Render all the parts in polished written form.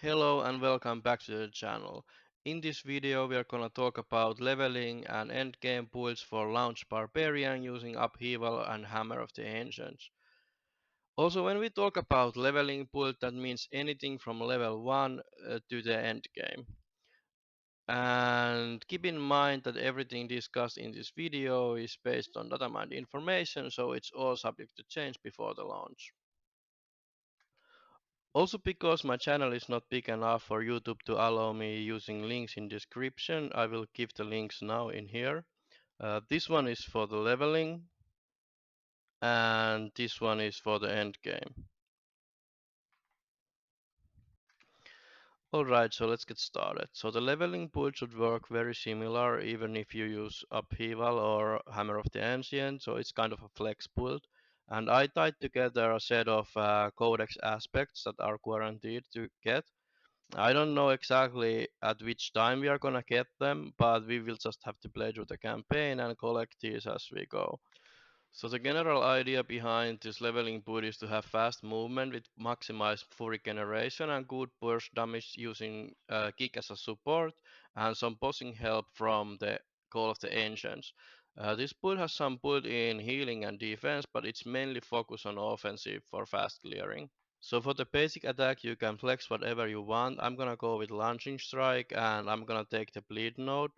Hello and welcome back to the channel. In this video we are gonna talk about leveling and endgame builds for launch Barbarian using Upheaval and Hammer of the Ancients. Also when we talk about leveling build, that means anything from level 1 to the endgame. And keep in mind that everything discussed in this video is based on data mined information, so it's all subject to change before the launch. Also, because my channel is not big enough for YouTube to allow me using links in description, I will give the links now in here. This one is for the leveling and this one is for the end game. Alright, so let's get started. So the leveling build should work very similar even if you use Upheaval or Hammer of the Ancient, so it's kind of a flex build. And I tied together a set of Codex Aspects that are guaranteed to get. I don't know exactly at which time we are gonna get them, but we will just have to play through the campaign and collect these as we go. So the general idea behind this leveling boot is to have fast movement with maximized full regeneration and good burst damage using kick as a support and some bossing help from the Call of the Ancients. This build has some built-in healing and defense, but it's mainly focused on offensive for fast clearing. So for the basic attack, you can flex whatever you want. I'm gonna go with launching strike and I'm gonna take the bleed node.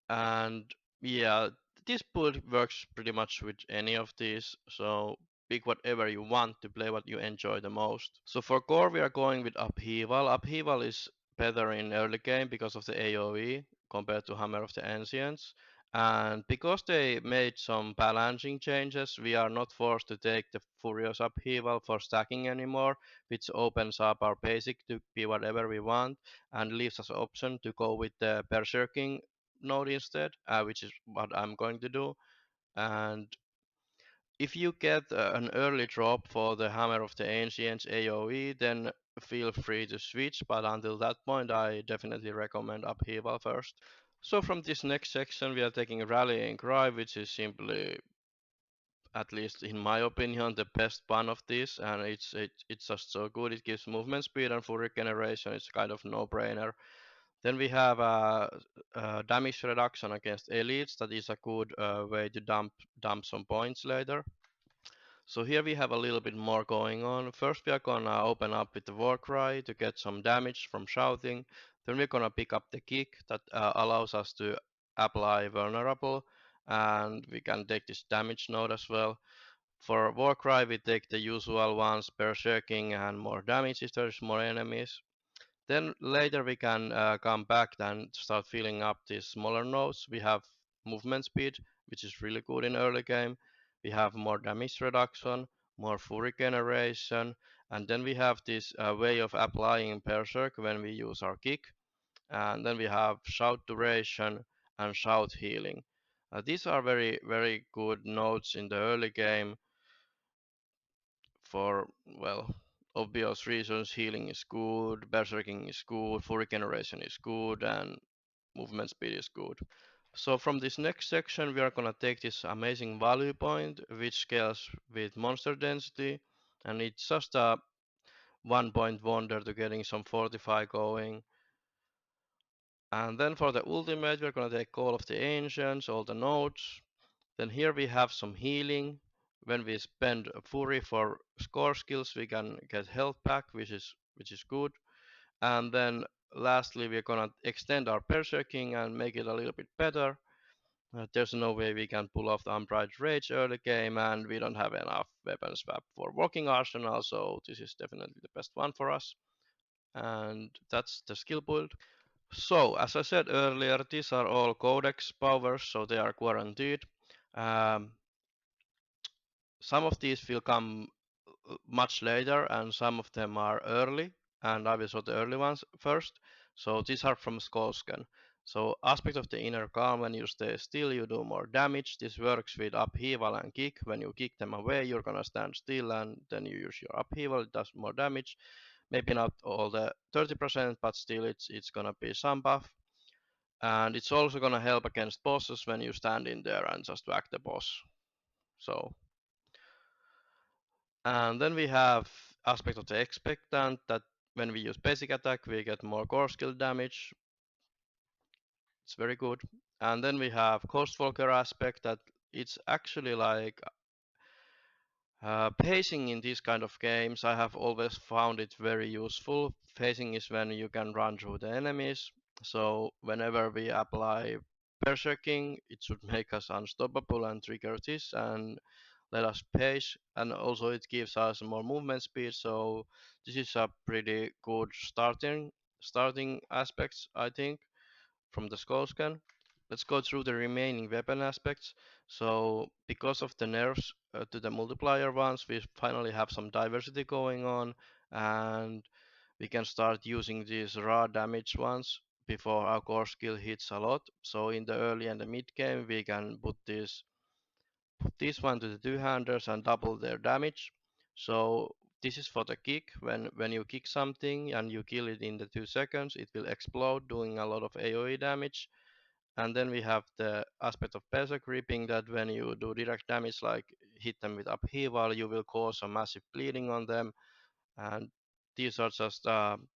And yeah, this build works pretty much with any of these. So pick whatever you want to play what you enjoy the most. So for core, we are going with Upheaval. Upheaval is better in early game because of the AoE compared to Hammer of the Ancients. And because they made some balancing changes, we are not forced to take the Furious Upheaval for stacking anymore, which opens up our basic to be whatever we want and leaves us option to go with the Berserking node instead, which is what I'm going to do. And if you get an early drop for the Hammer of the Ancients AoE, then feel free to switch, but until that point I definitely recommend Upheaval first. So from this next section we are taking Rallying Cry, which is simply, at least in my opinion, the best one of these, and it's just so good. It gives movement speed and full regeneration. It's kind of no-brainer. Then we have damage reduction against elites. That is a good way to dump some points later. So here we have a little bit more going on. First we are gonna open up with the war cry to get some damage from shouting. Then we're gonna pick up the kick that allows us to apply vulnerable, and we can take this damage node as well. For war cry we take the usual ones, berserking and more damage if there's more enemies. Then later we can come back and start filling up these smaller nodes. We have movement speed, which is really good in early game. We have more damage reduction, more full regeneration, and then we have this way of applying berserk when we use our kick. And then we have shout duration and shout healing. These are very good nodes in the early game for, well, obvious reasons. Healing is good, berserking is good, full regeneration is good, and movement speed is good. So from this next section we are gonna take this amazing value point which scales with monster density, and it's just a 1 point wonder to getting some fortify going. And then for the ultimate we're gonna take Call of the Ancients, all the nodes. Then here we have some healing. When we spend Fury for score skills, we can get health back, which is good. And then lastly, we're gonna extend our Berserking and make it a little bit better. There's no way we can pull off the Unbridled Rage early game, and we don't have enough weapon swap for Walking Arsenal, so this is definitely the best one for us. And that's the skill build. So, as I said earlier, these are all Codex powers, so they are guaranteed. Um, some of these will come much later and some of them are early, and I will show the early ones first. So these are from Skolsken. So aspect of the inner calm: when you stay still you do more damage. This works with upheaval and kick. When you kick them away you're gonna stand still and then you use your upheaval, it does more damage. Maybe not all the 30%, but still it's gonna be some buff. And it's also gonna help against bosses when you stand in there and just whack the boss. So, and then we have aspect of the expectant that when we use basic attack, we get more core skill damage. It's very good. And then we have Ghostwalker aspect that it's actually like pacing in these kind of games. I have always found it very useful. Pacing is when you can run through the enemies. So whenever we apply berserking, it should make us unstoppable and trigger this and let us pace. And also it gives us more movement speed. So this is a pretty good starting aspects, I think, from the skull scan. Let's go through the remaining weapon aspects. So because of the nerfs to the multiplier ones, we finally have some diversity going on, and we can start using these raw damage ones before our core skill hits a lot. So in the early and the mid game, we can put this one to the two-handers and double their damage. So this is for the kick. When you kick something and you kill it in the 2 seconds, it will explode, doing a lot of AoE damage. And then we have the aspect of berserk creeping, that when you do direct damage, like hit them with upheaval, you will cause a massive bleeding on them. And these are just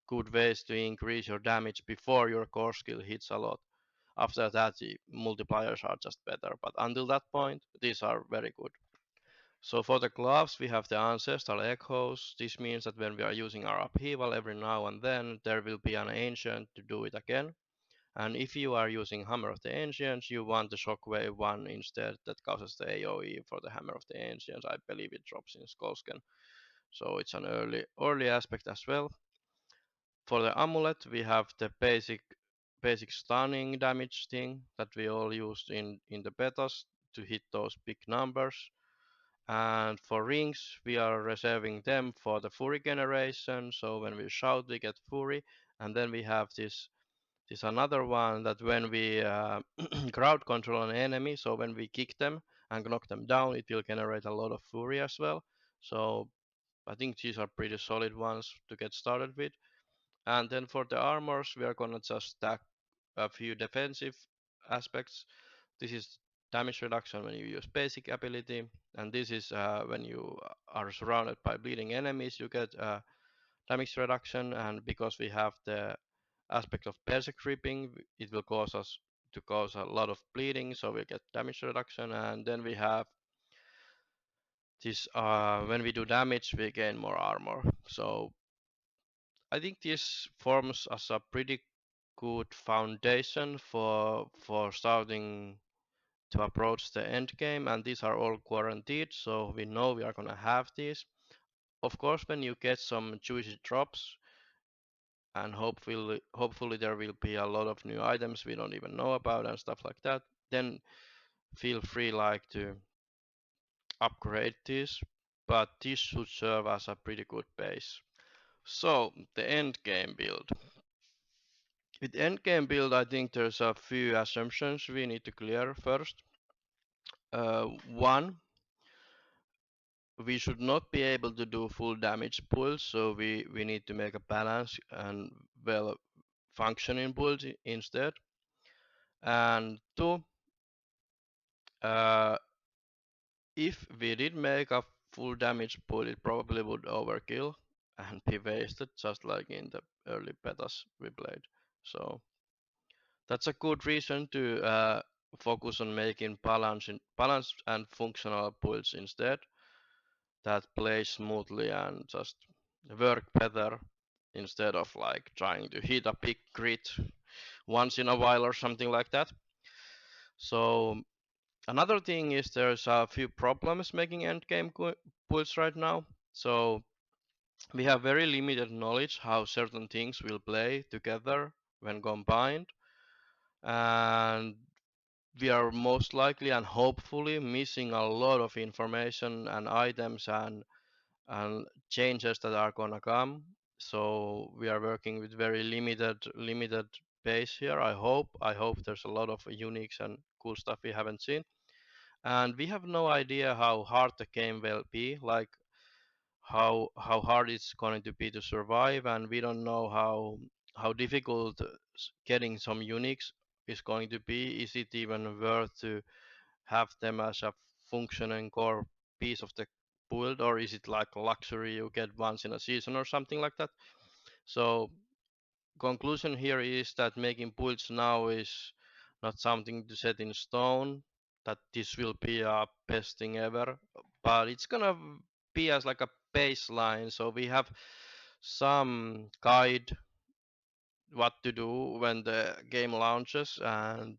good ways to increase your damage before your core skill hits a lot. After that, the multipliers are just better. But until that point, these are very good. So for the gloves, we have the ancestral echoes. This means that when we are using our upheaval every now and then, there will be an ancient to do it again. And if you are using Hammer of the Ancients, you want the Shockwave one instead that causes the AoE for the Hammer of the Ancients. I believe it drops in Skullscan. So it's an early aspect as well. For the amulet, we have the basic stunning damage thing that we all used in the betas to hit those big numbers. And for rings, we are reserving them for the Fury generation. So when we shout, we get Fury. And then we have this another one that when we crowd control an enemy, so when we kick them and knock them down, it will generate a lot of Fury as well. So I think these are pretty solid ones to get started with. And then for the armors, we are gonna just stack a few defensive aspects. This is damage reduction when you use basic ability, and this is when you are surrounded by bleeding enemies, you get damage reduction. And because we have the aspect of berserk creeping, it will cause us to cause a lot of bleeding, so we get damage reduction. And then we have this when we do damage, we gain more armor. So I think this forms as a pretty good foundation for starting to approach the end game, and these are all guaranteed, so we know we are gonna have these. Of course, when you get some juicy drops, and hopefully there will be a lot of new items we don't even know about and stuff like that, then feel free like to upgrade this, but this should serve as a pretty good base. So the end game build. With endgame build, I think there's a few assumptions we need to clear first. One, we should not be able to do full damage pulls, so we need to make a balance and well functioning build instead. And two, uh, if we did make a full damage pull, it probably would overkill and be wasted, just like in the early betas we played. So that's a good reason to focus on making balanced and functional builds instead, that play smoothly and just work better instead of like trying to hit a big crit once in a while or something like that. So another thing is there's a few problems making endgame builds right now. So we have very limited knowledge how certain things will play together when combined, and we are most likely and hopefully missing a lot of information and items and changes that are gonna come. So we are working with very limited base here. I hope there's a lot of uniques and cool stuff we haven't seen. And we have no idea how hard the game will be, like how hard it's going to be to survive, and we don't know how difficult getting some uniques is going to be. Is it even worth to have them as a functioning core piece of the build, or is it like luxury you get once in a season or something like that? So conclusion here is that making builds now is not something to set in stone, that this will be a best thing ever, but it's gonna be as like a baseline. So we have some guide what to do when the game launches, and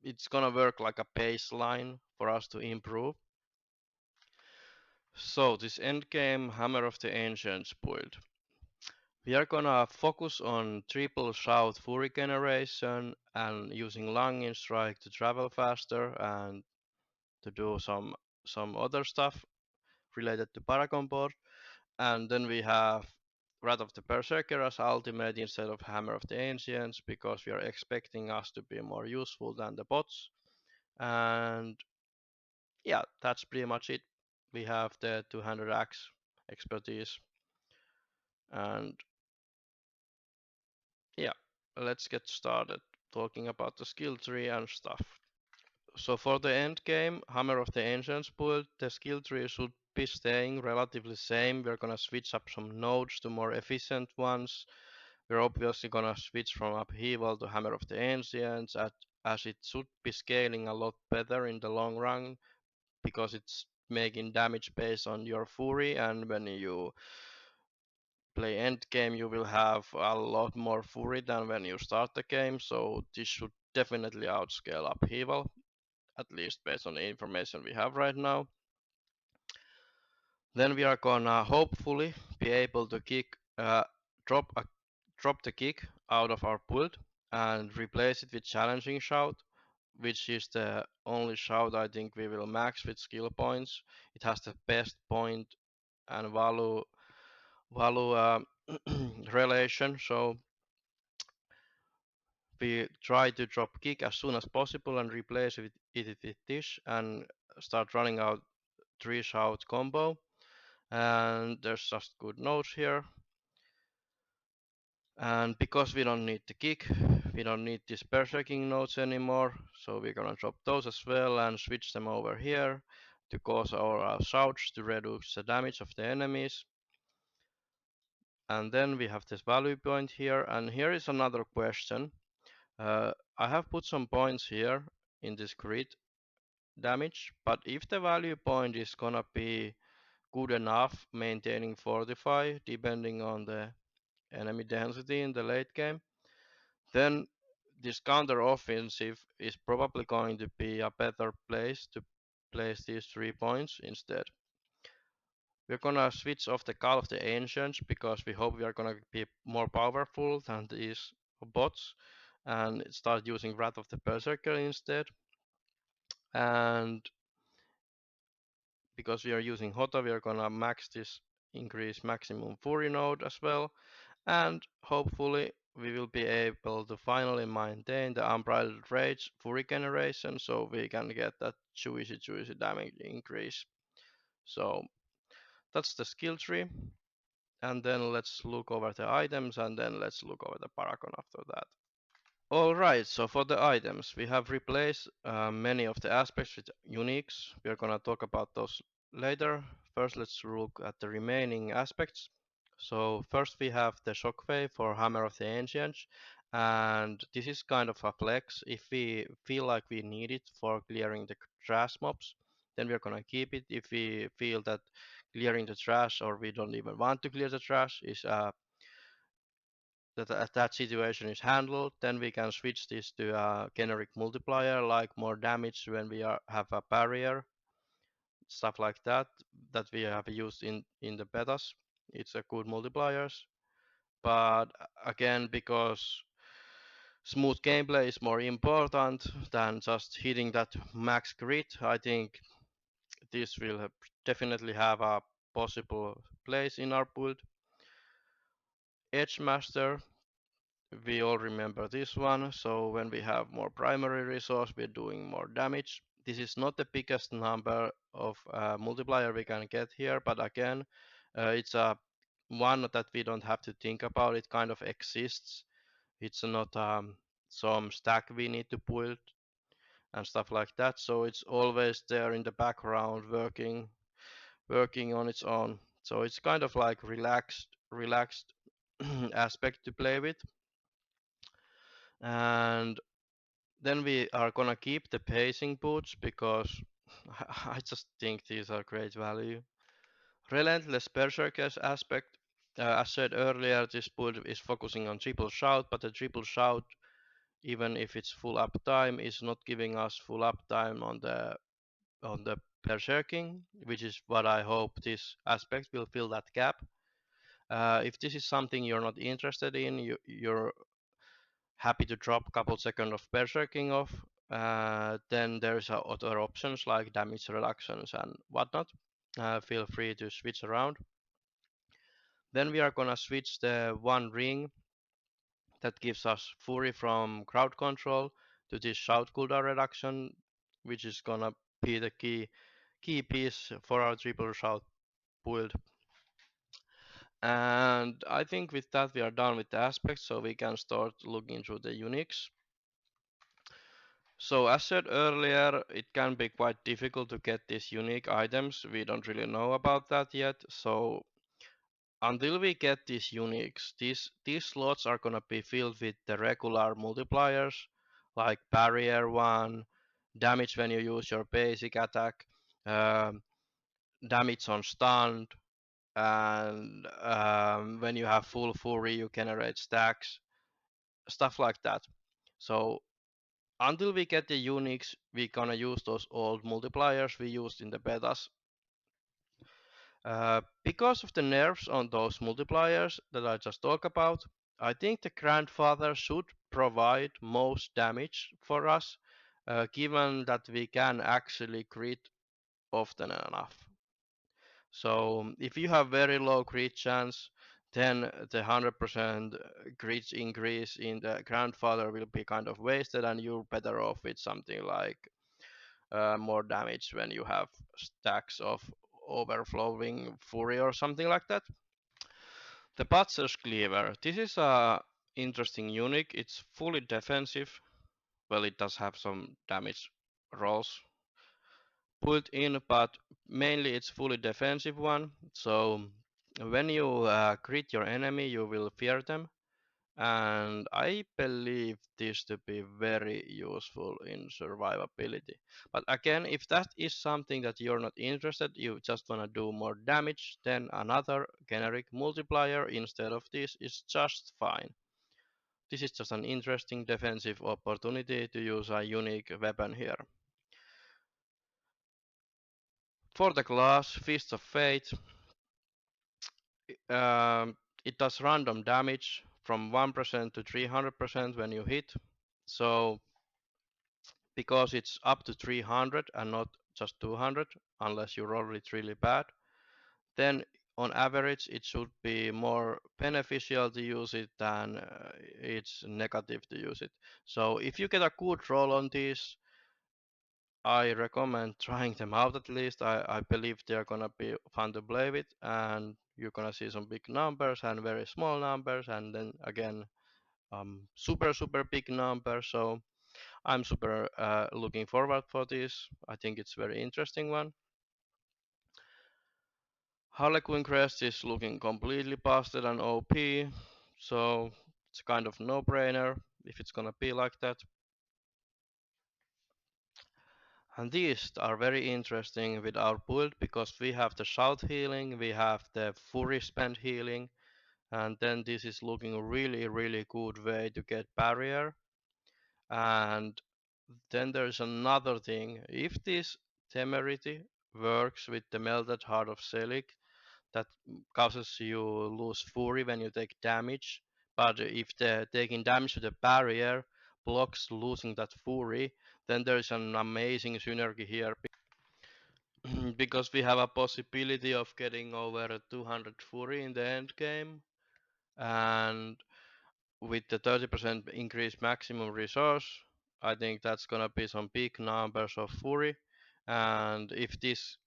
it's gonna work like a baseline for us to improve. So this endgame Hammer of the Ancients build, we are gonna focus on triple shout fury generation and using lunging strike to travel faster and to do some other stuff related to Paragon Board. And then we have Wrath of the Berserker as ultimate instead of Hammer of the Ancients because we are expecting us to be more useful than the bots. And yeah, that's pretty much it. We have the 200 axe expertise, and yeah, let's get started talking about the skill tree and stuff. So for the end game, Hammer of the Ancients build, the skill tree should be staying relatively same. We're gonna switch up some nodes to more efficient ones. We're obviously gonna switch from Upheaval to Hammer of the Ancients as it should be scaling a lot better in the long run because it's making damage based on your fury, and when you play end game you will have a lot more fury than when you start the game, so this should definitely outscale Upheaval, at least based on the information we have right now. Then we are gonna hopefully be able to drop a drop the kick out of our build and replace it with challenging shout, which is the only shout I think we will max with skill points. It has the best point and value relation, so we try to drop kick as soon as possible and replace it with this and start running out 3 shout combo. And there's just good notes here. And because we don't need the kick, we don't need these berserking nodes anymore, so we're gonna drop those as well and switch them over here to cause our shouts to reduce the damage of the enemies. And then we have this value point here, and here is another question. I have put some points here in this grid damage, but if the value point is gonna be good enough maintaining fortify depending on the enemy density in the late game, then this counter offensive is probably going to be a better place to place these 3 points instead. We're gonna switch off the Call of the Ancients because we hope we are gonna be more powerful than these bots and start using Wrath of the Berserker instead. And because we are using HotA, we are gonna max this increase maximum Fury node as well. And hopefully we will be able to finally maintain the Unbridled Rage Fury generation so we can get that juicy damage increase. So that's the skill tree. And then let's look over the items and then let's look over the Paragon after that. Alright, so for the items, we have replaced many of the aspects with uniques. We are gonna talk about those later. First, let's look at the remaining aspects. So first we have the Shockwave for Hammer of the Ancients, and this is kind of a flex. If we feel like we need it for clearing the trash mobs, then we're gonna keep it. If we feel that clearing the trash or we don't even want to clear the trash is that situation is handled, then we can switch this to a generic multiplier, like more damage when we have a barrier, stuff like that, that we have used in the betas. It's a good multipliers, but again, because smooth gameplay is more important than just hitting that max grid, I think this will definitely have a possible place in our build. Edge Master, we all remember this one. So when we have more primary resource, we're doing more damage. This is not the biggest number of multiplier we can get here, but again, it's a one that we don't have to think about. It kind of exists. It's not some stack we need to build and stuff like that. So it's always there in the background working on its own. So it's kind of like relaxed relaxed aspect to play with. And then we are gonna keep the pacing boots because I just think these are great value. Relentless Berserker's aspect. As said earlier, this build is focusing on triple shout, but the triple shout, even if it's full uptime, is not giving us full uptime on the berserking, which is what I hope this aspect will fill that gap. If this is something you're not interested in, you're happy to drop a couple seconds of berserking off, then there's other options like damage reductions and whatnot. Feel free to switch around. Then we are gonna switch the one ring that gives us Fury from crowd control to this shout cooldown reduction, which is gonna be the key piece for our triple shout build. And I think with that we are done with the aspects, so we can start looking through the uniques. So as said earlier, it can be quite difficult to get these unique items. We don't really know about that yet. So until we get these uniques, these slots are gonna be filled with the regular multipliers like barrier one, damage when you use your basic attack, um, damage on stun, and when you have full fury, you generate stacks, stuff like that. So until we get the uniques, we're gonna use those old multipliers we used in the betas. Because of the nerfs on those multipliers that I just talked about, I think the grandfather should provide most damage for us, given that we can actually crit often enough. So if you have very low crit chance, then the 100% crit increase in the grandfather will be kind of wasted, and you're better off with something like more damage when you have stacks of overflowing fury or something like that. The Butcher's Cleaver. This is a interesting unique. It's fully defensive. Well, it does have some damage rolls built in, but mainly it's fully defensive one. So when you crit your enemy, you will fear them, and I believe this to be very useful in survivability. But again, if that is something that you're not interested, you just want to do more damage, then another generic multiplier instead of this is just fine. This is just an interesting defensive opportunity to use a unique weapon here. For the class, Fist of Fate, it does random damage from 1% to 300% when you hit. So because it's up to 300 and not just 200 unless you roll it really bad, then on average it should be more beneficial to use it than it's negative to use it. So if you get a good roll on these, I recommend trying them out at least. I believe they're gonna be fun to play with, and you're gonna see some big numbers and very small numbers, and then again super big numbers. So I'm super looking forward for this. I think it's very interesting one. Harlequin Crest is looking completely busted and OP, so it's kind of no-brainer if it's gonna be like that. And these are very interesting with our build because we have the shout healing, we have the fury spend healing, and then this is looking really good way to get barrier. And then there's another thing. If this temerity works with the melted heart of Selig, that causes you lose fury when you take damage. But if the taking damage to the barrier blocks losing that fury, then there's an amazing synergy here because we have a possibility of getting over 200 fury in the end game, and with the 30% increased maximum resource, I think that's gonna be some big numbers of fury. And if this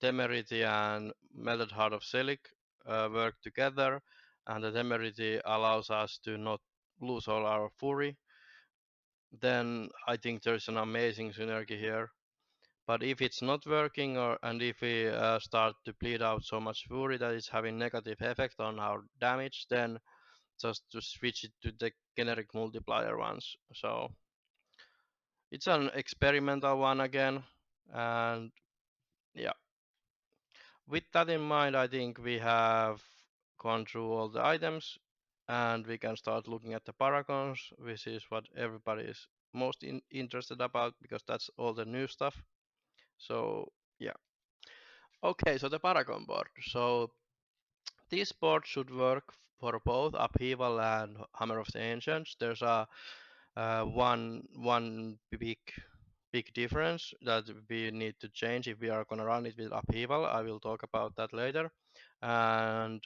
temerity and melted heart of Selig work together, and the temerity allows us to not lose all our fury, then I think there's an amazing synergy here. But if it's not working, and if we start to bleed out so much fury that it's having negative effect on our damage, then just to switch it to the generic multiplier ones. So it's an experimental one again, and yeah. With that in mind, I think we have gone through all the items, and we can start looking at the paragons, which is what everybody is most interested about because that's all the new stuff. So yeah. Okay, so the Paragon board. So this board should work for both Upheaval and Hammer of the Ancients. There's a one big difference that we need to change if we are gonna run it with Upheaval. I will talk about that later. And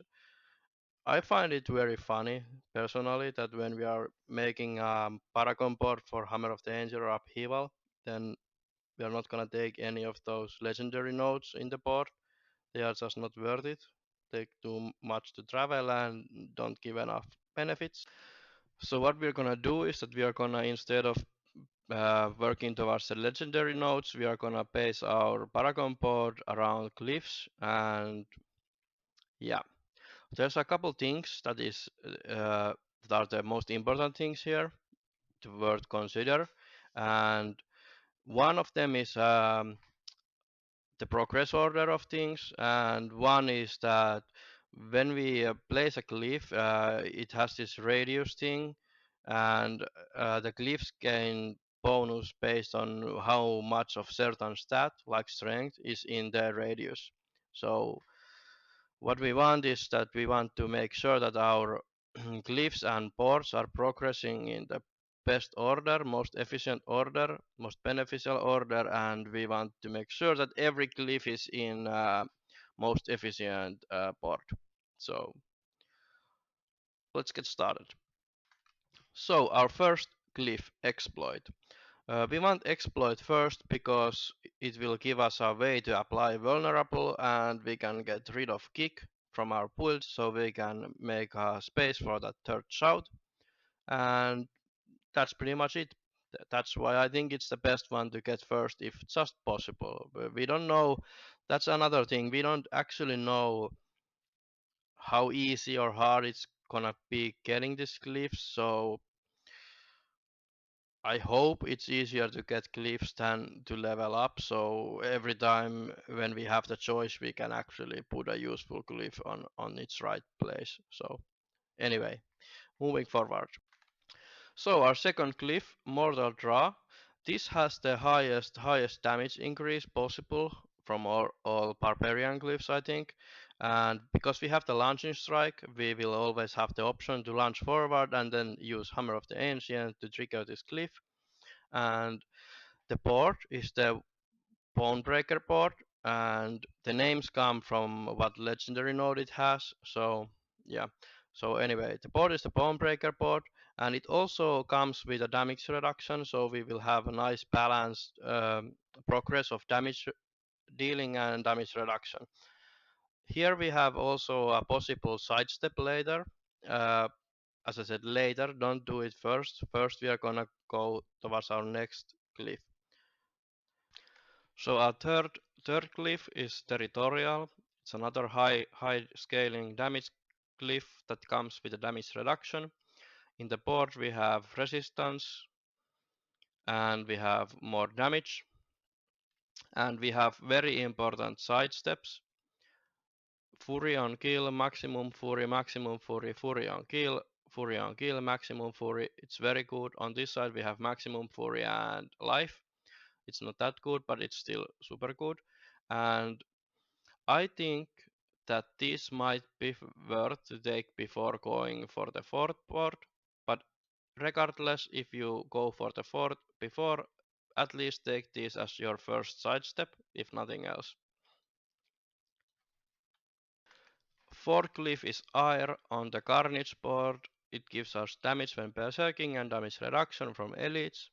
I find it very funny personally that when we are making a Paragon board for Hammer of the Angel or Upheaval, then we are not gonna take any of those legendary nodes in the board. They are just not worth it. Take too much to travel and don't give enough benefits. So what we're gonna do is that we are gonna, instead of working towards the legendary nodes, we are gonna base our Paragon board around glyphs. And yeah, there's a couple things that are the most important things here to worth consider, and one of them is the progress order of things, and one is that when we place a glyph, it has this radius thing, and the glyphs gain bonus based on how much of certain stat, like strength, is in the radius. So what we want is that we want to make sure that our glyphs and boards are progressing in the best order, most efficient order, most beneficial order, and we want to make sure that every glyph is in most efficient board. So let's get started. So our first glyph, exploit. We want exploit first because it will give us a way to apply vulnerable, and we can get rid of kick from our build, so we can make a space for that third shout. And that's pretty much it. That's why I think it's the best one to get first if just possible. We don't know, that's another thing. We don't actually know how easy or hard it's gonna be getting this glyph, so I hope it's easier to get glyphs than to level up, so every time when we have the choice we can actually put a useful glyph on its right place. So anyway, moving forward. So our second glyph, Mortal Draw. This has the highest damage increase possible from all Barbarian glyphs, I think. And because we have the launching strike, we will always have the option to launch forward and then use Hammer of the Ancient to trigger this glyph. And the board is the Bonebreaker board, and the names come from what legendary node it has. So yeah. So anyway, the board is the Bonebreaker board, and it also comes with a damage reduction. So we will have a nice balanced progress of damage dealing and damage reduction. Here we have also a possible sidestep later. Uh, as I said, later. Don't do it first. First, we are gonna go towards our next glyph. So our third glyph is territorial. It's another high scaling damage glyph that comes with a damage reduction. In the board we have resistance, and we have more damage, and we have very important side steps. Fury on kill, maximum fury, fury on kill, maximum fury. It's very good. On this side we have maximum fury and life. It's not that good, but it's still super good. And I think that this might be worth to take before going for the fourth board, but regardless, if you go for the fourth before, at least take this as your first sidestep, if nothing else. Fourth glyph is Air on the Carnage board. It gives us damage when berserking and damage reduction from elites.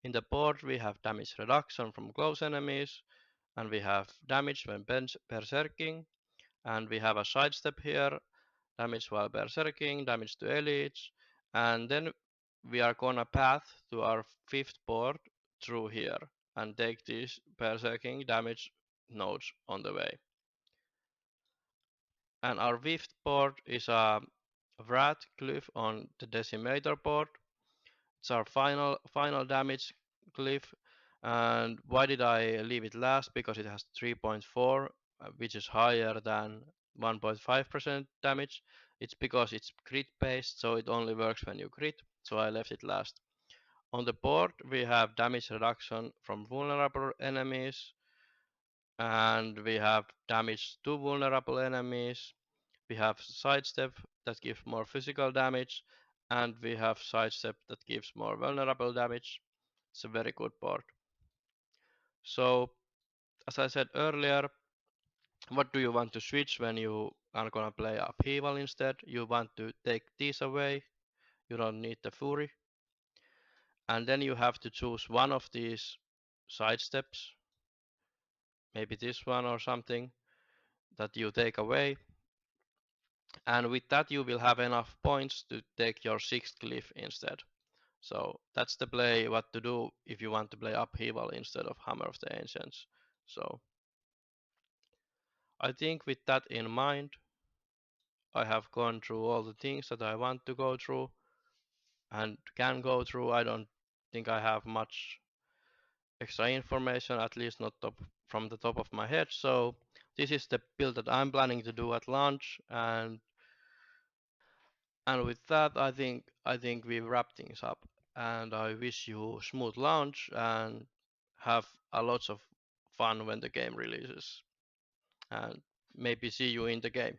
In the board we have damage reduction from close enemies, and we have damage when berserking, and we have a sidestep here, damage while berserking, damage to elites, and then we are gonna path to our fifth board through here. and take these berserking damage nodes on the way. And our fifth board is a Wrath glyph on the Decimator board. It's our final damage glyph. And why did I leave it last? Because it has 3.4, which is higher than 1.5% damage. It's because it's crit based, so it only works when you crit. So I left it last. On the board, we have damage reduction from vulnerable enemies, and we have damage to vulnerable enemies. We have sidestep that gives more physical damage, and we have sidestep that gives more vulnerable damage. It's a very good board. So, as I said earlier, what do you want to switch when you are gonna play Upheaval instead? You want to take these away. You don't need the Fury. And then you have to choose one of these sidesteps, maybe this one or something, that you take away. And with that, you will have enough points to take your sixth glyph instead. So that's the play, what to do if you want to play Upheaval instead of Hammer of the Ancients. So I think with that in mind, I have gone through all the things that I want to go through and can go through. I don't think I have much extra information, at least not from the top of my head. So this is the build that I'm planning to do at launch, and with that, I think we wrap things up. And I wish you smooth launch and have a lots of fun when the game releases. And maybe see you in the game.